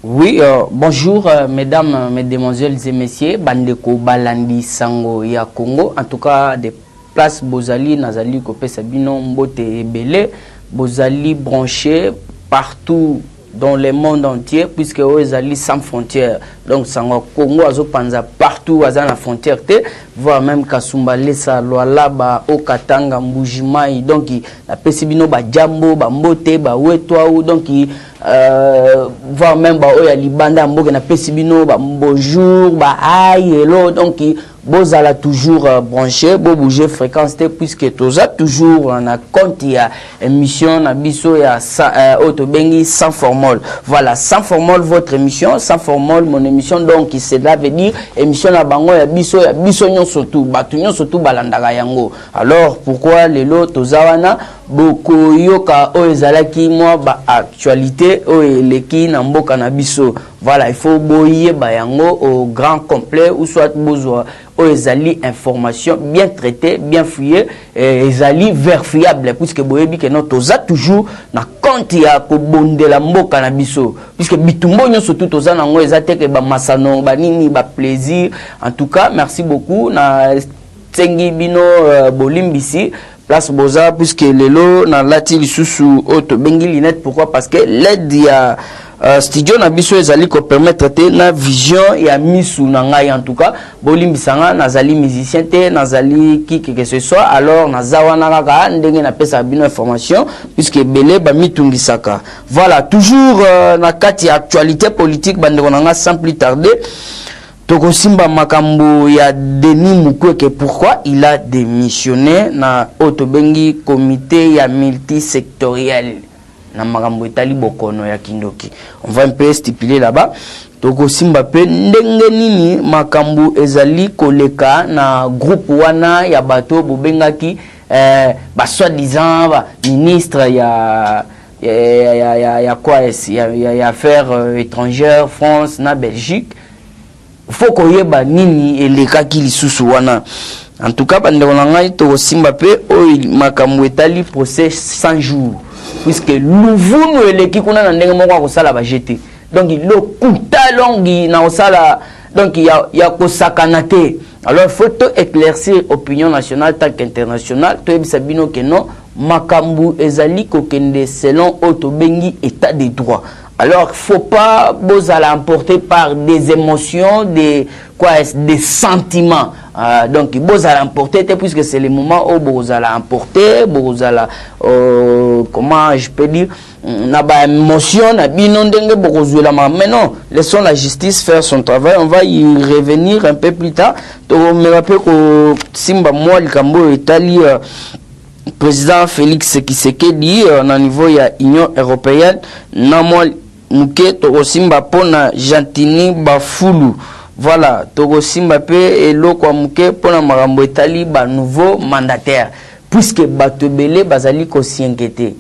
Oui, bonjour mesdames, mesdemoiselles et messieurs, Bandeko Balandi Sango ya Congo, en tout cas des places Bozali, Nazali, Kopé Sabino, Mbote et Belé, Bozali branché partout dans le monde entier, puisque Ozali sans frontières. Donc, Sango Congo, Azo Panza partout, Aza la frontière, voire même Kasumba, Lesa, Loalaba, Okatanga, Mbujimai, donc, la Pesibino, Jambo, Mbote, Wetwa, donc, voire même Oya Libanda, Mboge, na Pesibino, bonjour, aïe, hello, donc, Bozala toujours branché, bo bouger fréquence puisque toza toujours on a compte il y a émission na biso ya Otobengi sans formol. Voilà, sans formol votre émission, sans formol mon émission, donc cela veut dire émission na bango ya biso nyon surtout batu nyon surtout balandaka yango. Alors pourquoi lelo toza wana boko yoka o ezalaki moi ba actualité o eleki na mboka na biso. Voilà, il faut boyer bayango au grand complet ou soit besoin ezali information bien traitée, bien fouillée, ezali verifiable puisque boyebi que non toza toujours na compte ya ko bondela mboka na biso puisque bitumbo nyonso tout toza nango ezate ke ba masano ba nini ba plaisir. En tout cas, merci beaucoup na tsengi bino bolimbisi place boza puisque lelo na lati lisusu Otobengi linette. Pourquoi? Parce que l'aide ya studio na biso ezali ko permettre te na vision ya misu na ngai. En tout cas bolimbisanga nazali musicien te nazali qui que ce soit, alors nazawana kaka ndenge na pesa bino information puisque belé ba mitungisaka. Voilà, toujours na kati ya actualité politique bandeko nanga sans plus tarder Tokosimba makambo ya Denis Mukwege. Pourquoi il a démissionné na Otobengi comité ya multisectoriel na makambo etali bokono ya Kindoki. On va un peu stipuler là-bas. Tokosimba pe ndenge nini makambo ezali koleka na groupe wana ya bato bobengaki ba soi-disant ba ministre ya quoi ya affaires étrangères France na Belgique. Faut koyeba nini elekaki lisusu wana. En tout cas bandeko na ngai tokosimba pe o makambo etali procès 100 jours puisque luvunu eleki kuna na ndenge moko akosala ba jeté. Donc le kuta longi na osala donc ya kosakana te. Alors faut éclaircir opinion nationale tant qu'internationale to ebisa bino que non makambo ezali kokende selon Otobengi état de droit. Alors faut pas bozala emporter par des émotions, des sentiments. Donc bozala emporter puisque c'est le moment où bozala emporter, bozala comment je peux dire na ba émotion na bino ndenge bokozula. Mais non, laissons la justice faire son travail. On va y revenir un peu plus tard. To me rappelle que Simba moi likambo Italie président Félix Tshisekedi na niveau ya Union européenne na moi muke tokosimba pona Jantini Bafulu. Voilà, tokosimba pe eloko muke pona makambo etali ba nouveau mandataire puisque batebele bazali ko s'inquiéter.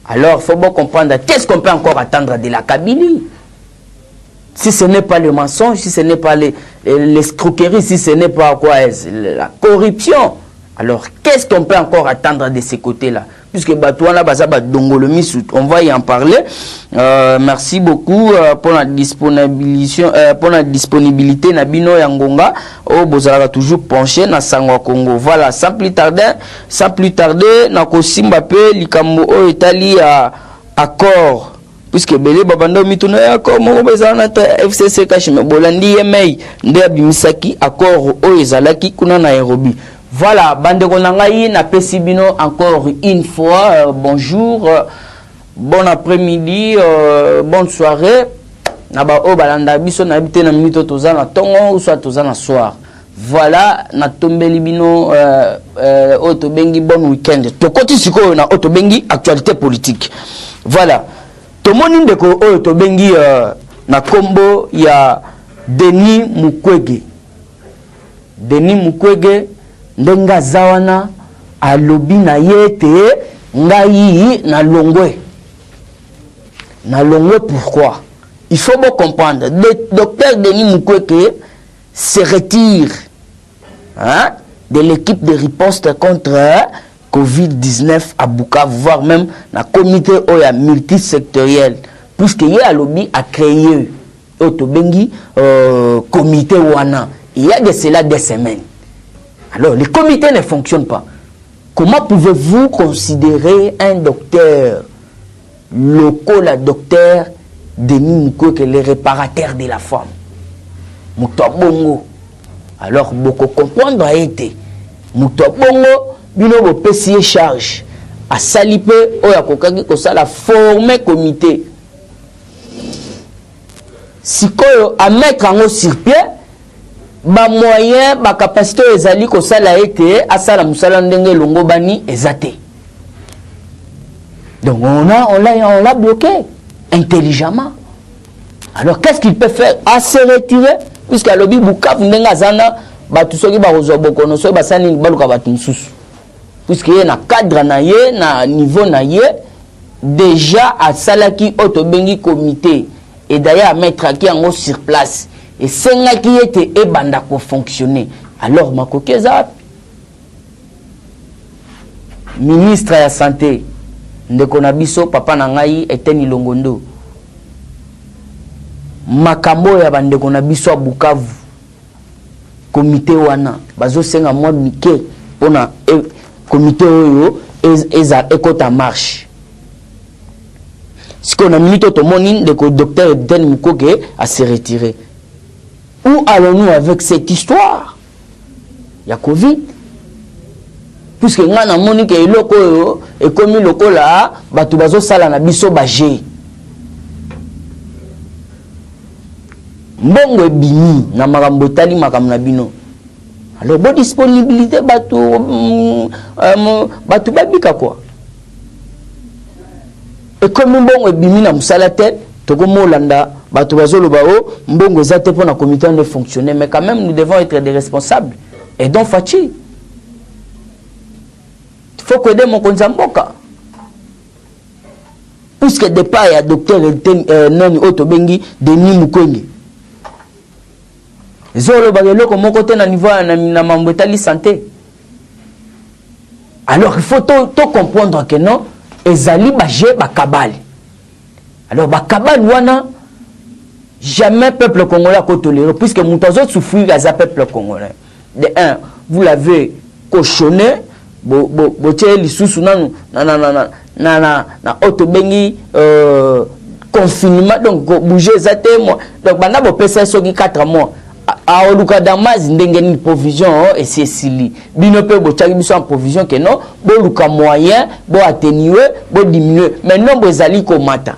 Alors faut bien comprendre qu'est-ce qu'on peut encore attendre de la Kabylie. Si ce n'est pas le mensonge, si ce n'est pas l'escroquerie, si ce n'est pas la corruption. Alors qu'est-ce qu'on peut encore attendre de ces côtés-là? Puisque Batouana Bazaba Dongolomi, on va y en parler. Merci beaucoup pour la disponibilité Nabino Yangonga. Oh, Bozara toujours penché na Sangwa Congo. Voilà, sans plus tarder, Nako Simbape, Likambo O Italie accord. Puisque Belé Babando Mitouna accord, mon bezana FCC Kashime Bolandi Yemei, Ndea Bimisaki, accord O Ezalaki, Kuna Nairobi. Voilà, bandeko nangai na pesibino encore une fois bonjour, bon après-midi, bonne soirée. Na ba o balanda biso na bité na minute toza na tongo ou soit toza na soir. Voilà, na tombeli bino Otobengi bon week-end. To koti siko na Otobengi actualité politique. Voilà. To moni ndeko Otobengi na kombo ya Denis Mukwege. Denis Mukwege ndenga zawana alobi na yete ngai na longwe. Na longwe pourquoi? Il faut bien comprendre. Le docteur Denis Mukwege se retire de l'équipe de riposte contre Covid-19 à Bukavu, voire même dans le comité multisectoriel. puisque y a lobby a créé autobengi comité wana. Il y a de cela des semaines. Alors, les comités ne fonctionnent pas. Comment pouvez-vous considérer un docteur local, docteur Denis Mukwege, qui est le réparateur de la femme? Moutouabongo. Alors, beaucoup comprendre a été. Moutouabongo, bino bo pesier charge. A salipe, oya kokaki kosala former comité. Si koyo a mettre en sur pied, ba moyen, ba capacité ezali kosala été, a sala musala ndenge longo bani ezate. Donc on l'a bloqué intelligemment. Alors qu'est-ce qu'il peut faire? À se retirer, puisqu'à lobby Bukavu ndenga zana, ba tout ce qui ba rezo bokono so ba sani baluka ba tunsusu. Puisque y a un cadre na niveau na ye, déjà à salaki autobengi comité et d'ailleurs à mettre qui en sur place et senga qui était et banda ko fonctionner. Alors makokeza ministre de la santé ndeko na biso papa na ngai Eteni Longondo makambo ya bandeko na biso a Bukavu comité wana bazo senga moi mike pona comité oyo ekota marche. Si on a minute tout le monde le docteur Denis Mukwege a se retiré. Où allons-nous avec cette histoire? Il y a Covid. Puisque nous avons dit que l'oko est comme l'oko là, batu bazo sala na biso bagé. Mbongo ebimi na makambo tali makambo na bino. Alors bonne disponibilité batu babika quoi. Et comme mbongo ebimi na musala tête, toko molanda batu bazolo bao mbongo ezate pour na comité de fonctionner, mais quand même nous devons être des responsables. Et donc Fachi, il faut que mon konzamboka. Puisque départ il y a docteur Nani Otobengi Denis Mukwege. Zolo bagelo comme côté na niveau na mambetali santé. Alors il faut tout comprendre que non ezali bagé ba kabali. Alors ba kabali wana jamais peuple congolais ko tolérer puisque mutazo souffrir à peuple congolais. De un, vous l'avez cochonné bo tie lisusu nanu na otobengi confinement donc bouger ça témoin donc banda bo pesa soki 4 mois a oluka damas ndenge ni provision et c'est sili bino pe bo tchaki biso en provision que non bo luka moyen bo atténuer bo diminuer mais non bo ezali ko mata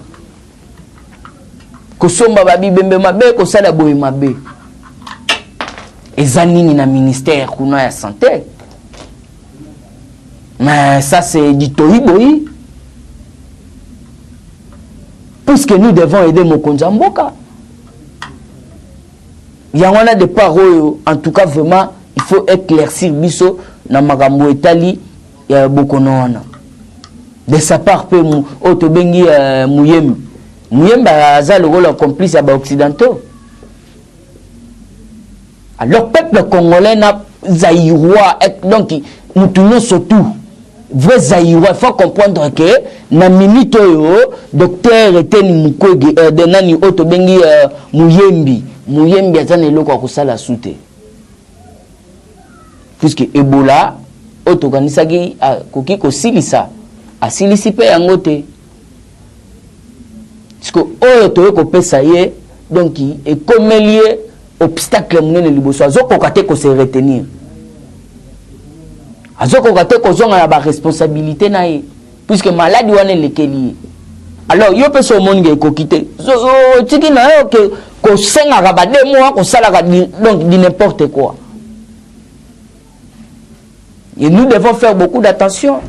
ko somba babi bembe mabe ko sala boy mabe ezanini na ministère kuna ya santé. Mais ça c'est du tohiboyi. Puisque nous devons aider Mokonza Mboka. Il y a des paroles, en tout cas vraiment, il faut éclaircir biso na magambo etali ya bokonoana. De sa part pe otobengi Muyembe. Muyembe a le rôle complice à occidentaux. Alors peuple congolais n'a zaïrois donc nous tournons surtout vrai zaïrois. Il faut comprendre que na minute docteur Eteni Mukwege de nani otobengi Muyembi atane eloko akusala sute. Puisque Ebola otokanisaki koki kosilisa asilisi pe yango te. Parce que oyo toyo kopesa ye donc ekomeli obstacle munene liboso azokoka te ko se retenir. Azokoka te ko zonga na ba responsabilité na ye puisque maladie wana lekeli. Alors yo pe so monde ekokite. So tiki na yo que ko senga ba 2 mois ko sala donc di n'importe quoi. Et nous devons faire beaucoup d'attention.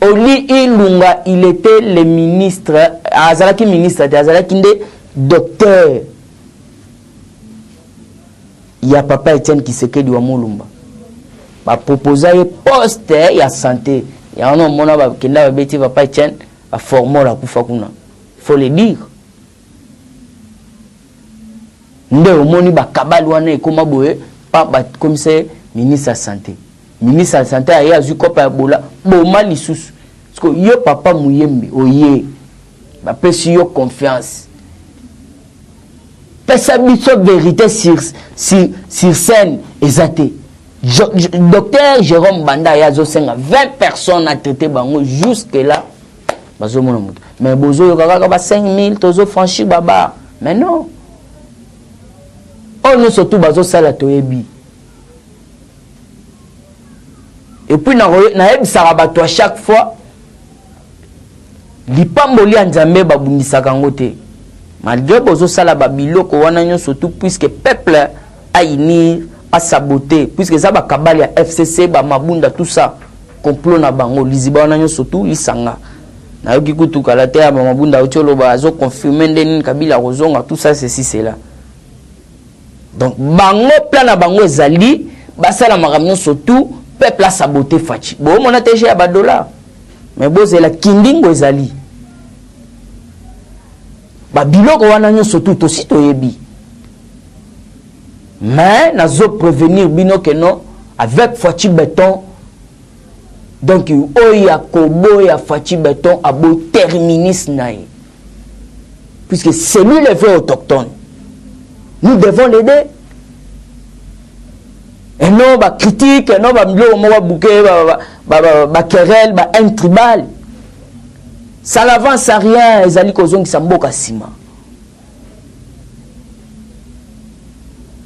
Oli Ilunga, il était le ministre, Azalaki ministre, Azalaki docteur. Il y a papa Etienne Tshisekedi wa Mulumba. Ba proposer un poste ya santé. Il y a un homme qui n'a pas été papa Etienne a formé la kufakuna. Faut le dire. Nde omoni ba kabali wana ekoma boye pa ba commissaire ministre de santé. Ministre de santé a eu kopa Ebola, boma lisusu. Parce que yo papa Muyembe oye bapesi yo confiance. Pesa biso vérité sur scène ezate. Docteur Jérôme Banda yazo senga 20 personnes à traiter bango jusque là. Bazo mona mutu. Mais bozo yo kaka ba 5000 tozo franchi baba. Mais non. On nous surtout bazo sala toyebi. Et puis na yebisaka bato à chaque fois lipamboli ya Nzambe babundisaka ngo te. Malgré bozo sala babiloko wana nyo surtout puisque peuple a unir a saboter puisque ça ba kabali ya FCC ba mabunda tout ça complot na bango liziba wana nyo surtout lisanga na yoki kutuka la te ya mabunda otolo ba zo confirmer ndeni Kabila rozonga tout ça ceci c'est là. Donc bango plan na bango ezali basala makamyo surtout peuple a saboté Fachi. Bon mon attaché à $, mais bon c'est la kindingo ezali. Ba biloko wana nyo surtout aussi toyebi. Mais nazo prévenir bino que non avec Fachi Béton. Donc oya kobo ya Fachi Béton abo terminus naï. Puisque c'est lui le vrai autochtone. Nous devons l'aider. Et non, bah critique, et non, bah milo, bah bouquet, bah querelle, bah intribal. Ça n'avance à rien, les alliés qui s'emboquent à Sima.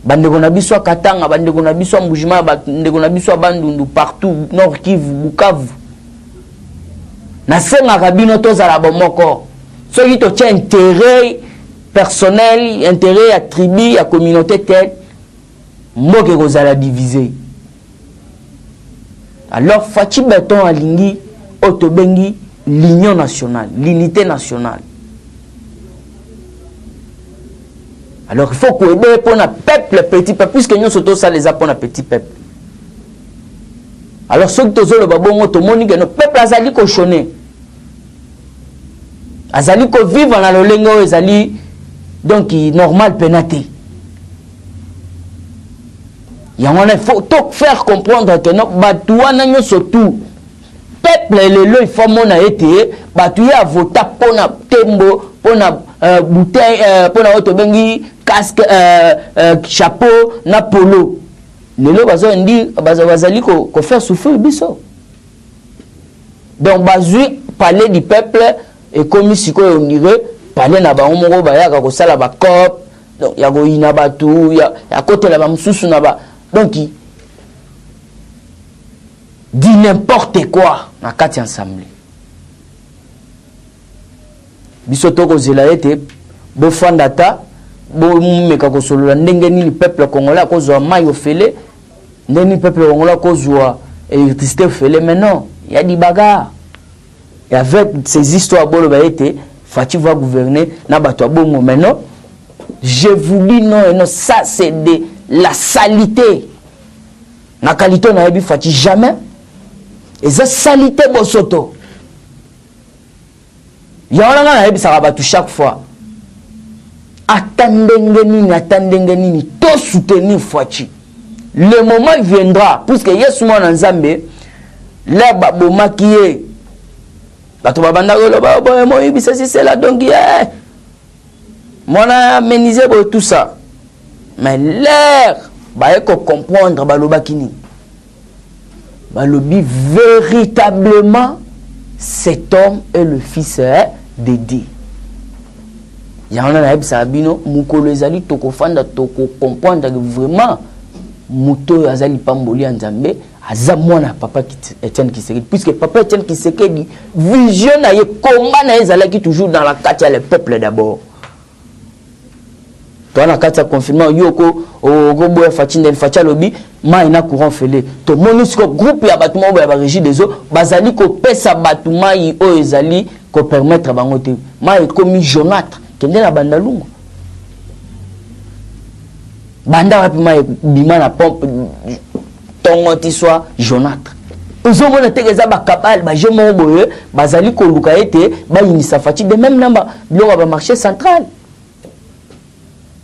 Bande Gonabiso à Katanga, Bande Gonabiso à Moujima, Bande Gonabiso à Bandundu, partout, Nord Kivu, Bukavu. Nasenga Rabino Toza la Bomoko. Ceux qui ont intérêt personnel, intérêt à tribu, à communauté telle. Moi que vous allez diviser. Alors Fachi Béton à Lingi, Otobengi, l'union nationale, l'unité nationale. Alors il faut qu'on aide pour un peuple petit peuple, puisque nous sommes tous les pour un petit peuple. Alors ceux qui ont le babon, tout le monde dit que le peuple azali cochonné. Azali ko vivre dans le lengo azali donc normal pénaté. Il faut tout faire comprendre que nous batouana surtout peuple le il faut mon a été batoué à voter pour na tembo pour na bouteille pour na otobengi casque chapeau na polo lelo bazo ndi bazali ko faire souffrir biso. Donc bazui parler du peuple et comme si ko on dirait parler na ba moko ba ya ko sala ba cop donc ya go ina batu ya côté la ba mususu na ba. Donc, il dit n'importe quoi dans quatre assemblées. Bisoto ko zelaete bo fandata bo meka ko solo ndenge ni peuple congolais ko zo mayo fele ndeni peuple congolais ko zo électricité fele mais non, il y a des bagarres. Et avec ces histoires bolo ba été Fachi va gouverner na bato bongo maintenant. Je vous dis non et non, ça c'est de la salité. Na qualité na yebi Fachi jamais. Et ça salité bosoto. Y'a na yebi ça va tout chaque fois. Attendez nini, tout soutenir Fachi. Le moment viendra, puisque Yesu mwana Nzambe, là baboma qui est. Bato babanda lo ba mo yebi ça c'est là donc mona méniser tout ça. Mais l'air bah ko comprendre baloba kini balobi véritablement cet homme est le fils de Dieu. Yana na ebisa bino mukolo ezali toko fanda toko comprendre que vraiment muto azali pamboli ya Nzambe aza mwana papa Etienne Tshisekedi puisque papa Etienne Tshisekedi vision na ye combat na ezalaki toujours dans la carte ya le peuple d'abord. Toi na kati ya confinement yoko o gobo ya Fachi Fachi lobi mai na courant fele to monisco groupe ya batuma ya ba régie des eaux bazali ko pesa batuma yi o ezali ko permettre bango te mai komi Jonathan kende na bandalungu banda wapi mai bima na pompe tongo ti soit Jonathan ozo mona tegeza ba kabal ba jemo boye bazali ko luka ete ba inisa Fachi de même namba biloko ba marché central.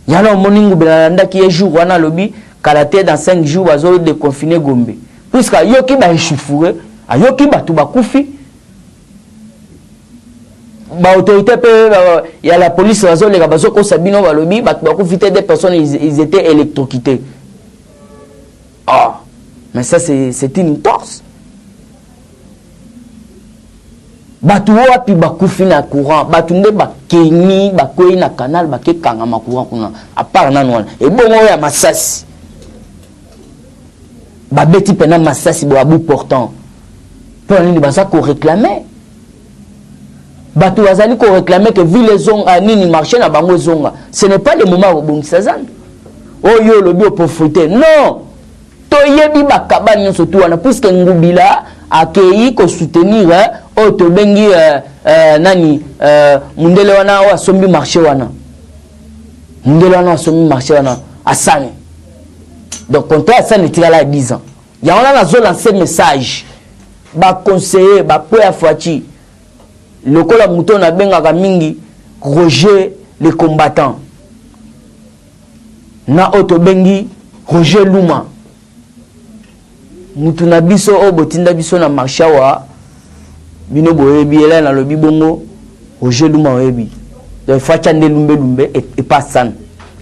Yana moningu belanda qui est jour wana lobi kalaté dans 5 jours bazo déconfiner Gombe puisque yoki ba échoufouré ayoki batu ba kufi ba autorité il y a la police raison les gabazo ko sabino ba lobby ba profiter des personnes ils étaient électrocutés. Ah, mais ça c'est une torse. Batu wapi bakufi na courant, batu nde bakeni bakoyi na canal bakekanga ma courant kuna à part nanu wana. Et bongo ya masasi. Babeti pena masasi bo abu portant. Pour nini basa ko réclamer. Batu wazali ko réclamer que vu les ongs à nini marché na bango zonga. Ce n'est pas le moment où bongisa zan. Oh yo lobi profiter. Non. Toyebi bakaba nyonso tu wana puisque ngubila akei ko soutenir o to bengi nani mundele wana wa sombi marché wana. Mundele wana sombi marché wana asane. Donc contrat asane tira la 10 ans. Ya on a lancé message. Ba conseiller ba po ya fati. Lokola mouton na benga mingi Roger les combattants. Na auto bengi Roger Luma. Mutuna biso o botinda biso na marchawa bino boyebi ela na lobi bongo Roger Luma oyebi. Donc facha nde lumbe et pas san.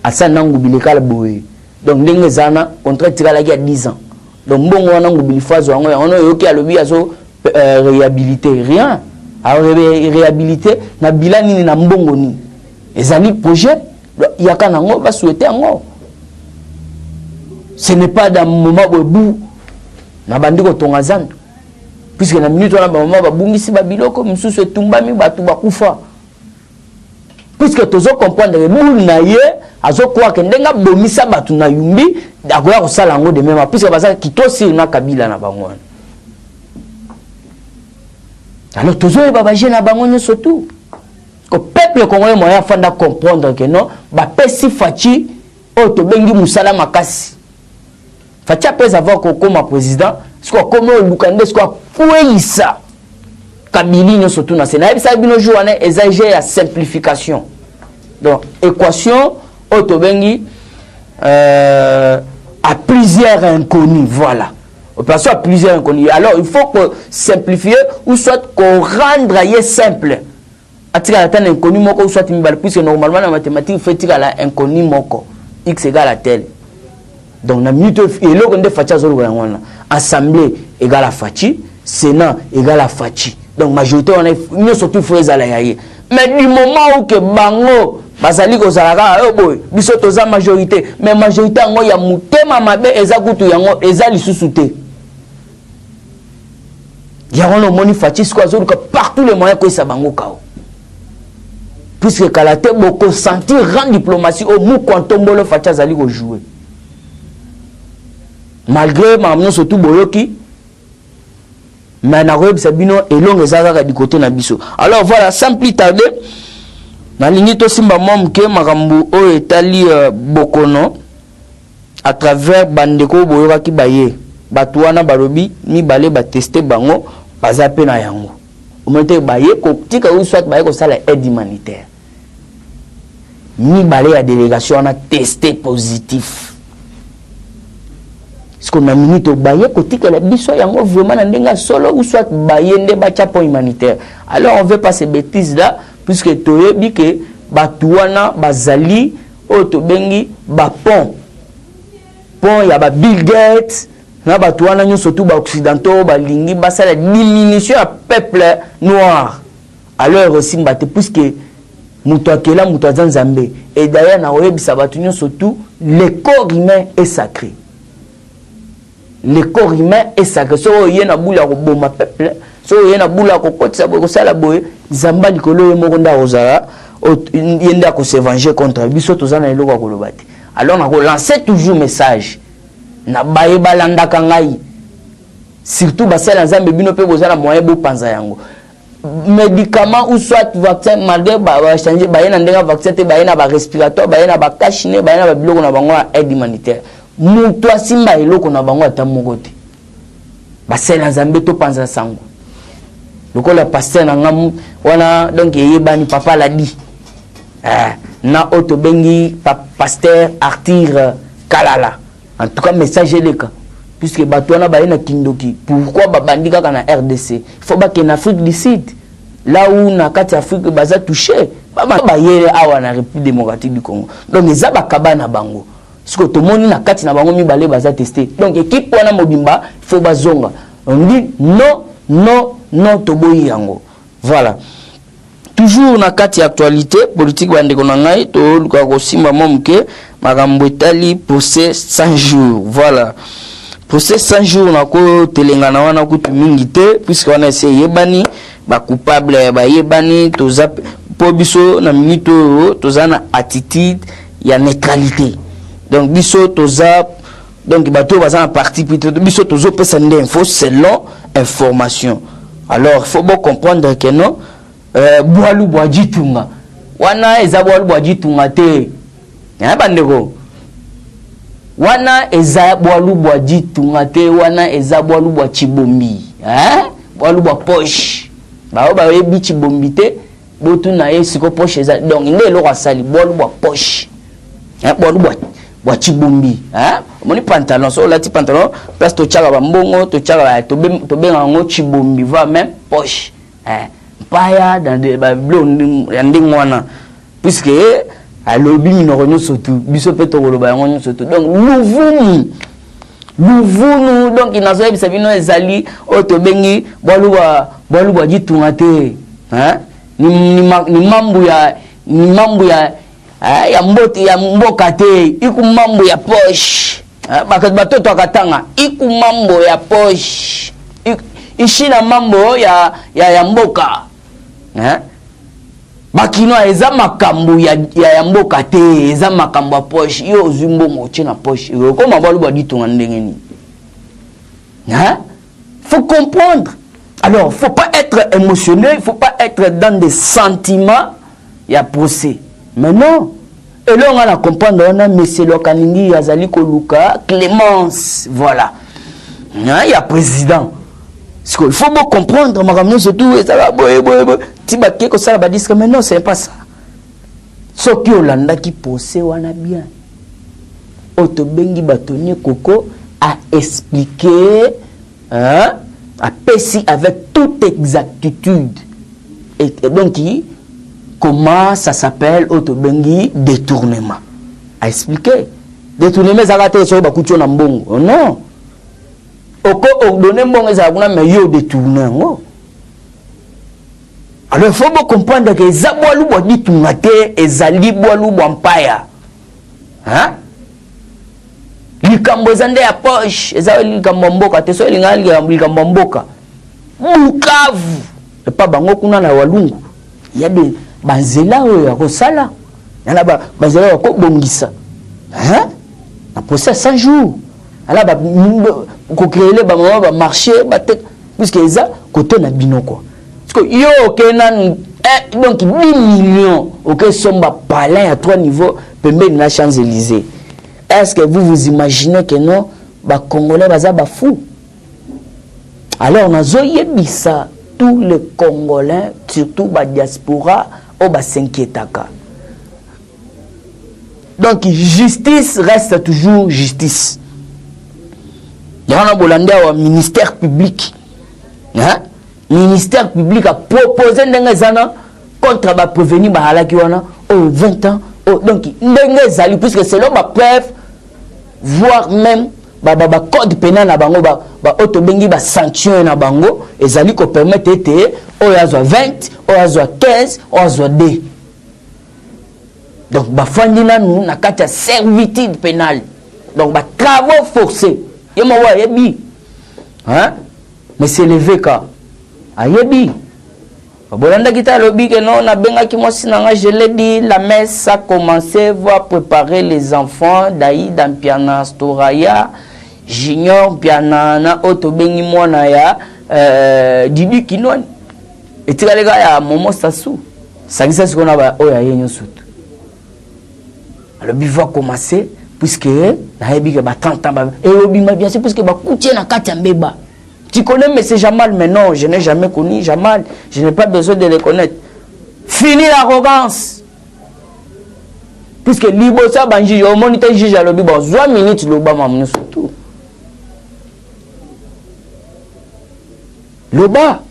Asan nangu bilekala boye. Donc ndenge zana contrat tirala ya 10 ans. Donc bongo wana ngubili fazo wango ono yoki alobi azo réhabilité rien. Alors réhabilité na bilani ni na mbongo ni. Ezali projet yaka nango ba souhaiter ngo. Ce n'est pas dans moment bobu na bandiko tongazana. Puisque na minute wana ba moment ba bungisi ba biloko msusu etumbami batu bakufa. Puisque tozo comprendre que boule na ye azo croire que ndenga bomisa batu na yumbi akoya ko sala ngo de même puisque baza kitosi na kabila na bango. Alors toujours baba jeune na bango nyoso tout. Le peuple congolais moyen fanda comprendre que non ba pesi fachi o to bengi musala makasi. Fachi après avoir comme président, ce qu'on comme lukande ce qu'on pouisa kabili nyoso tout na sénat ça bino joana exagère la simplification. Donc équation o to bengi à plusieurs inconnus, voilà. Opération à plusieurs inconnus. Alors il faut que simplifier ou soit qu'on rendre simple. Atika la tane inconnu moko ou soit mbal puisque normalement en mathématiques fait tika la inconnu moko x égale à tel. Donc na minute et là on de facha zolo ngwana. Assemblée égale à fachi, sénat égale à fachi. Donc majorité on est mieux surtout faut ezala yaye. Mais du moment où que bango bazali ko zalaka boy biso toza majorité mais majorité ngo ya mutema mabe eza kutu yango eza lisusu te. Ya on moni fachi quoi zolo que partout les moyens ko sa bango kao. Puisque Kalate beaucoup sentir rendre diplomatie au mou quand tombolo facha zali ko jouer. Malgré mamno surtout boyoki mais na web sabino et long ezaka du côté na biso. Alors voilà, sans plus tarder na lingi to simba mom ke makambu o etali bokono à travers bandeko boyoka ki baye batuana barobi ni balé ba tester bango bazape na yango. O mete baye ko tika ou soit baye ko sala aide humanitaire. Ni balé la délégation a testé positif. Ce qu'on a minute au baye côté que la biso yango vraiment ndenga solo ou soit baye nde ba chapo humanitaire. Alors on veut pas ces bêtises là puisque toyebi que batuana bazali o to bengi ba pont ya ba Bill Gates na batuana nyo surtout ba occidentaux ba lingi ba sala diminution à peuple noir. Alors aussi mbate puisque muto akela muto azanzambe et d'ailleurs na oyebisa batu nyo surtout le corps humain est sacré. Le corps humain est sacré. So yena bula ko boma peuple, so yena bula ko kotsa ko sala boye, zamba likolo ye mokonda ozala, yenda ko se venger contre biso tozana eloko ko lobati. Alors na ko lancer toujours message. Na baye balanda kangai. Surtout basala nzambe bino pe bozala moyen bo panza yango. Médicaments ou soit vaccin malgré ba changer ba yena ndenga vaccin te ba yena ba respiratoire, ba yena ba kashine, ba yena ba biloko na bango aide humanitaire. Mutu asimba eloko na bango ata moko te basela nzambe to panza sango lokola pasteur na ngamu wana donc yebani papa la di na auto bengi pasteur Arthur Kalala en tout cas message eleka puisque bato wana ba na kindoki pourquoi babandi kaka na RDC il faut ba que en Afrique du Sud là où na kati Afrique baza touché ba yele awa na République démocratique du Congo donc eza ba kabana bango siko to moni na kati na bango mibale baza testé donc équipe wana mobimba faut bazonga on dit non to boyi yango voilà toujours na kati actualité politique bande ko na ngai to luka ko simba momke makambo etali procès 100 jours voilà procès 100 jours na ko telengana wana kutu mingi te puisque wana ese yebani ba coupable ba yebani toza po biso na minute toza na attitude ya neutralité donc biso toza donc bato baza na parti biso tozo pesa ndé info selon information alors il faut bien comprendre que non boalu boajitunga wana eza boalu boajitunga te ya bandeko wana eza boalu boajitunga te wana eza boalu boachibombi boalu boa poche bao ba yebi chibombi te botu na ye siko poche eza donc nde lo asali boalu boa poche boalu boachibombi moni pantalon so lati pantalon place to chaka ba mbongo to chaka to benga ngo chibombi va même poche paya dans des bablon yanding wana puisque alobi minoko surtout biso peto koloba yango surtout donc louvunu donc inazo bisa bino ezali oto bengi bwalu jitunga te ni mambu ya mboti ya mboka te iku mambo ya poche batoto akatanga iku mambo ya poche ishina mambo ya mboka bakino eza makambo ya mboka te eza makambo ya poche yo zumbongo tena poche ko mabalo ba ditunga ndenge ni faut comprendre alors faut pas être émotionnel faut pas être dans des sentiments ya procès mais non et là on a comprendre on a monsieur Lokaningi azali koluka Clémence voilà il y a président. Il faut bien comprendre, ma surtout, ça va, Tibaki, que ça va dire que mais non, c'est pas ça. Ce qui est Hollanda qui possède, on a bien. Otobengi Batoni Koko a expliqué, a pessi avec toute exactitude. Et donc, comment ça s'appelle Otobengi détournement. A expliqué. Détournement, ça va être sur Bakucho Nambongo. Non. Oko donner bon ezabuna mais yo détourner ngo alors il faut bien comprendre que zabwalu bo ditunga te ezali bwalu bo empire likambo ezande ya poche ezali likambo mboka te so lingali likambo mboka Bukavu et pas bango kuna na walungu il y a des banzela oyo ya kosala yana banzela ya ko bongisa na procès 100 jours alors ko créer ba mama ba marché ba puisque ça côté na bino quoi parce que yo kenan donc 10 millions OK somba palais à 3 niveaux pembe na Champs-Élysées est-ce que vous imaginez que non ba congolais baza ba fou alors on a zoyebisa tous les congolais surtout ba diaspora o ba s'inquiétaka donc justice reste toujours justice. Il y a un ministère public. Ministère public a proposé contre la prévenir au 20 ans. Donc, puisque selon ma preuve, voire même le code pénal na bango autobengi ba sanction na bango ezali ko permettre ete o yazo 20 o yazo 15 o yazo 2 donc ba fandi na nous na kati servitude pénale donc ba travaux forcés yema wa yebi mais c'est levé ka ayebi bolanda kita lobi que non na benga ki mosi nanga je l'ai dit la messe a commencé voir préparer les enfants d'Aïda Mpiana Storaya Junior Mpiana na otobengi mwana ya Didi Kinoni etikalega ya Momo Sassou sakisa sikona ba oya yenyo sutu alors il va commencer puisque na yebi que ba 30 ans et obima bien c'est puisque ba kutie na kati ya mbeba. Tu connais M. Jamal, mais non, je n'ai jamais connu Jamal. Je n'ai pas besoin de le connaître. Fini l'arrogance. Puisque Libosa Banji, au moniteur juge à l'objet, 20 minutes, l'Oba m'a surtout. L'Oba.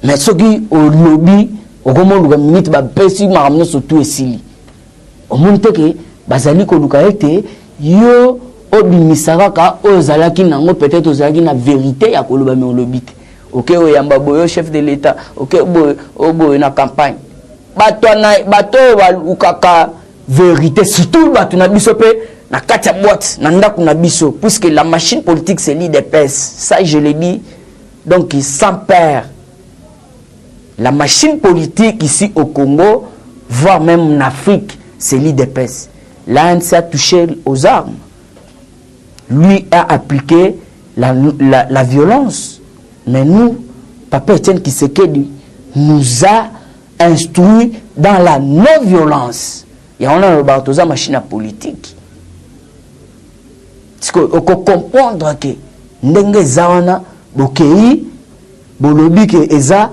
mais ce qui au lobby au moment minute ba pesi maramno surtout esili au monde que bazali ko luka ete yo obimisaka ka ozalaki nango peut-être ozalaki na vérité ya koloba me lobby te OK oyamba boyo chef de l'état OK boyo na campagne bato balukaka vérité surtout bato na biso pe na kati ya boîte na ndako na biso puisque la machine politique c'est l'IDPS ça je l'ai dit donc sans père. La machine politique ici au Congo, voire même en Afrique, c'est l'IDPS. L'Inde s'est touché aux armes. Lui a appliqué la violence. Mais nous, Papa Etienne Tshisekedi nous a instruit dans la non-violence. Et on a une machine politique. Parce qu'on peut comprendre que ndenge zawana bokei bolobi que eza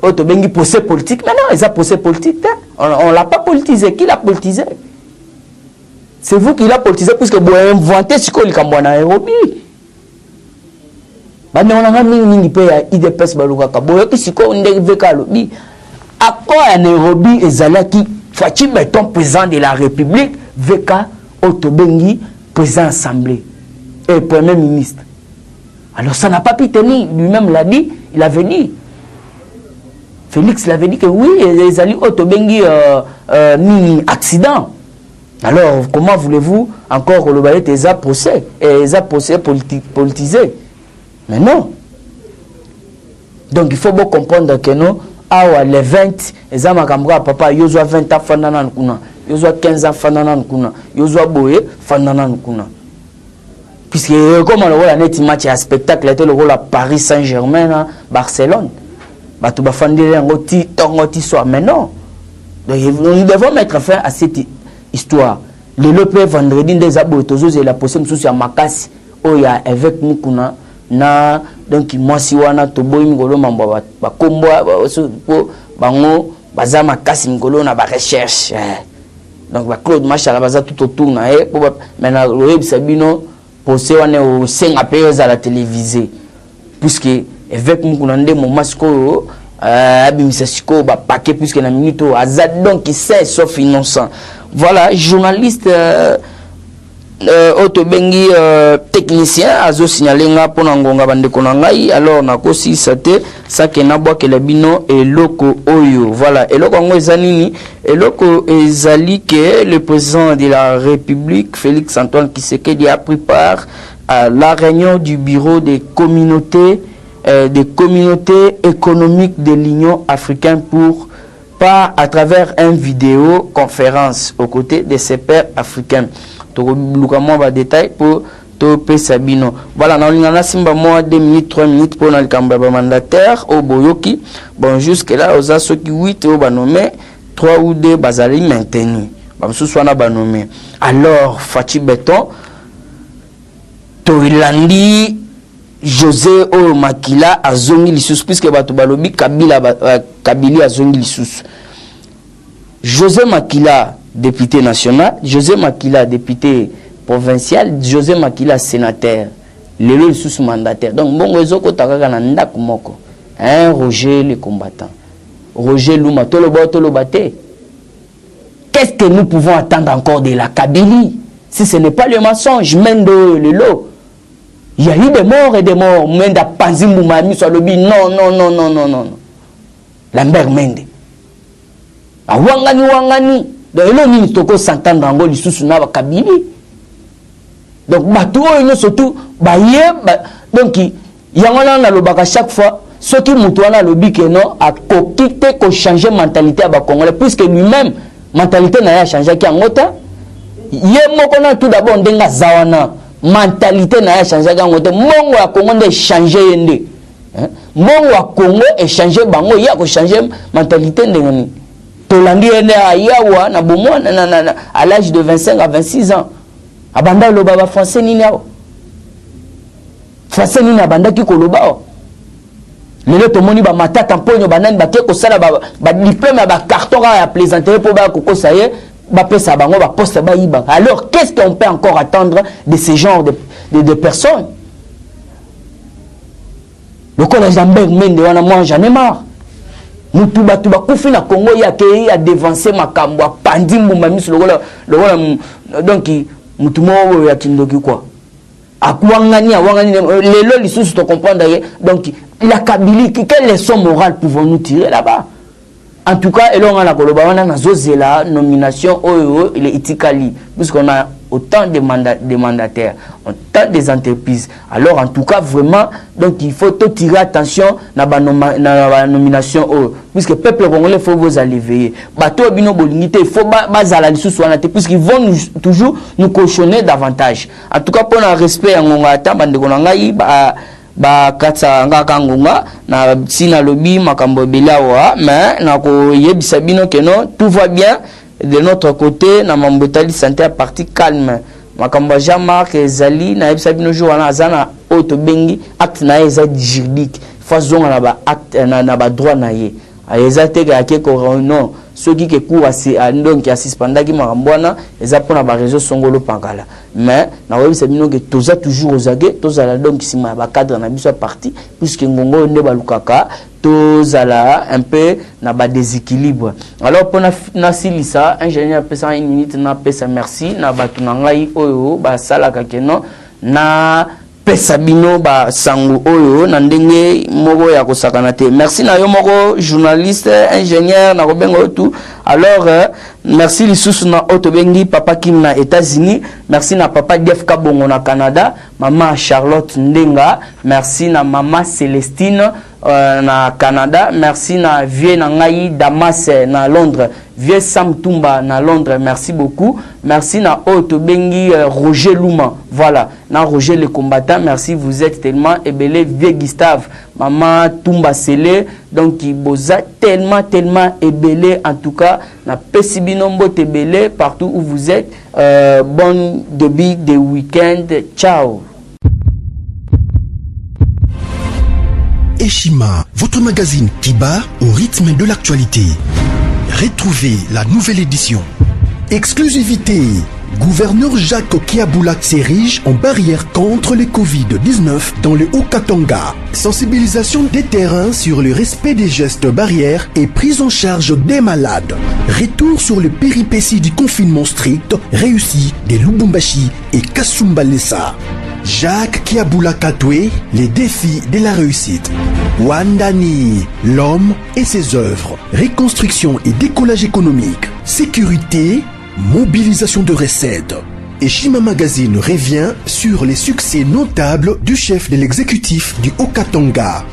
autobengi procès politique. Mais non, eza procès politique. On l'a pas politisé. Qui l'a politisé? C'est vous qui l'a politisé puisque vous avez inventé ce qu'on a Nairobi. Bah mais on a mis une paix à IDPS balukaka. Boyo ki siko ndenge ka lobi. Accord à Nairobi ezalaki Fachi Beton président de la République veka autobengi président assemblée et premier ministre. Alors ça n'a pas pu tenir, lui-même l'a dit, il avait dit. Félix l'avait dit que oui, les alliés autobengi ni accident. Alors comment voulez-vous encore le balai des procès et les procès politisés? Mais non. Donc il faut bien comprendre que nous, les 20, les amakambra papa, yozwa 20 ans fanana nkuna, yozwa 15 ans fanana nkuna, yozwa boye fanana nkuna. Puisque comme on a net match à spectacle, était le rôle à Paris Saint-Germain, Barcelone. Batou bafandé ngoti tongoti soir. Mais non. Donc nous devons mettre fin à cette histoire. Le lope vendredi des abotozo et la possible sous ya makasi oya avec mukuna na donc moi si wana toboy ngolo mamba ba kombo bango baza makasi ngolo na ba recherche. Donc ba Claude Machala baza tout autour na maintenant le web sabino posé wana au senga payeza à la télévisée puisque avec mukuna nde moment siko abimisa siko ba paquet puisque na minute azad donc il sait sauf innocent. Voilà, journaliste autobengi technicien azo signaler nga pona ngonga bandeko na ngai alors nakosi sate sake na bwa kele bino eloko oyo. Voilà, eloko ngo ezanini eloko ezali que le président de la République Félix Antoine Tshisekedi a pris part à la réunion du bureau des communautés économiques de l'Union africaine par à travers une vidéo conférence aux côtés de ses pairs africains. Tout va détail pour Topé Sabino. Voilà, on a simba moi 2 minutes 3 minutes pour le Kambaba mandataire au Boyoki. Bon jusque là aux ceux qui 8 au banomé 3 ou 2 bazali maintenu. Bam souswana banomé. Alors Fachi Beton Toilandi José O Makila azongi lisusu puisque bato balobi Kabili azongi lisusu. José Makila député national, José Makila député provincial, José Makila sénateur, lelo lisusu mandataire. Donc bongo ezoko takaka na ndako moko. Roger le combattant. Roger Luma tolobate. Qu'est-ce que nous pouvons attendre encore de la Kabylie si ce n'est pas le mensonge Mendo lelo? Il y a eu des morts et des morts. Menda Panzimbu Mami soit le non. Lambert Mende. A wangani. Donc il y a toko s'entendre en gros sous na Kabylie. Donc bato ils surtout donc il y a na lobaka chaque fois ceux qui mutuana lobi que non a kokite ko changer mentalité à ba Congolais puisque lui-même mentalité na ya changer ki ngota. Yé moko na tout d'abord ndenga zawana. Mentalité na ya changer ga ngote mongo ya Congo nde changer yende mongo ya Congo e changer bango ya ko changer mentalité ndengani tolandi ene ayawa na bomo na à l'âge de 25 à 26 ans abanda lo baba français nini ao français nini abanda ki koloba lelo to moni ba matata mponyo banani ba ke ko sala ba diplôme ba carton ya plaisanterie pour ba kokosa ye. Alors, qu'est-ce qu'on peut encore attendre de ce genre de personnes? lokola Jean-Bert Mende wana moi j'en ai marre. Mutu batu bakufi na Congo ya ke ya devancer makambo pandi mbumba miso lokola donc mutu mo ya kindoki quoi. Akwangani lelo lisusu to comprendre donc la Kabylie quelle leçon morale pouvons-nous tirer là-bas? En tout cas, on a la nomination il est itikali puisqu'on a autant de mandataires, autant des entreprises. Alors en tout cas vraiment donc il faut tirer attention à la nomination puisque le peuple congolais faut vous aller veiller. Bateau bino bolingité il faut bazala lisusu wana puisqu'ils vont toujours nous cautionner davantage. En tout cas pour le respect en ngonga ta bande konangai ba katsa ngaka ngonga na sina lobby makambo belawa mais na ko yebisa bino que non tout va bien de notre côté na mambotali santé à partie calme makambo Jean-Marc Zali na yebisa bino jour na azana auto bengi acte na eza juridique façon na ba acte na ba droit na ye eza te ka ko non ceux qui courent donc qui assistent pendant qui marambwana eza pour na ba réseau songolo pankala mais na yebisa bino que toza toujours aux aguets toza donc si ma ba cadre na biso parti puisque ngongo nde balukaka tozala un peu na ba déséquilibre. Alors pour na silisa ingénieur pesa 1 minute na pesa merci na batu na ngai oyo ba sala ka keno na pesa bino ba sango oyo na ndenge moko ya kosakana te. Merci na yo moko journaliste ingénieur na kobengo tout. Alors merci lisusu na otobengi papa Kim na États-Unis, merci na papa Def Kabongo na Canada, maman Charlotte Ndenga, merci na maman Célestine na Canada, merci na vieux na ngai Damas na Londres, vieux Sam Tumba na Londres, merci beaucoup. Merci na otobengi Roger Luma, voilà, na Roger le combattant, merci, vous êtes tellement ébélé, vieux Gustave, maman Tumba Sele, donc il boza tellement ébélé, en tout cas na Pesibinombo tébélé partout où vous êtes. Bon début de week-end, ciao. Eshima, votre magazine qui bat au rythme de l'actualité. Retrouvez la nouvelle édition. Exclusivité. Gouverneur Jacques Kiaboulak s'érige en barrière contre le Covid-19 dans le Haut-Katanga. Sensibilisation des terrains sur le respect des gestes barrières et prise en charge des malades. Retour sur le péripéties du confinement strict réussi de Lubumbashi et Kasumbalesa. Jacques Kiaboulak Atoué, les défis de la réussite. Wandani, l'homme et ses œuvres. Reconstruction et décollage économique. Sécurité, mobilisation de recettes. Eshima Magazine revient sur les succès notables du chef de l'exécutif du Haut-Katanga.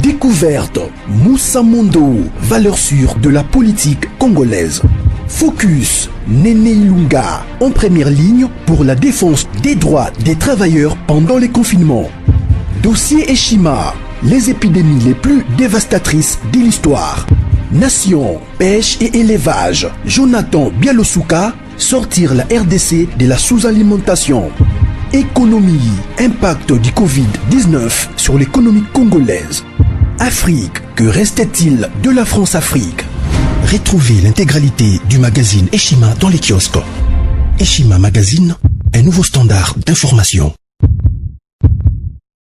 Découverte, Moussa Mondo, valeur sûre de la politique congolaise. Focus, Néné Ilunga, en première ligne pour la défense des droits des travailleurs pendant les confinements. Dossier Eshima, les épidémies les plus dévastatrices de l'histoire. Nation, pêche et élevage. Jonathan Bialosuka, sortir la RDC de la sous-alimentation. Économie, impact du Covid-19 sur l'économie congolaise. Afrique, que restait-il de la France-Afrique? Retrouvez l'intégralité du magazine Eshima dans les kiosques. Eshima Magazine, un nouveau standard d'information.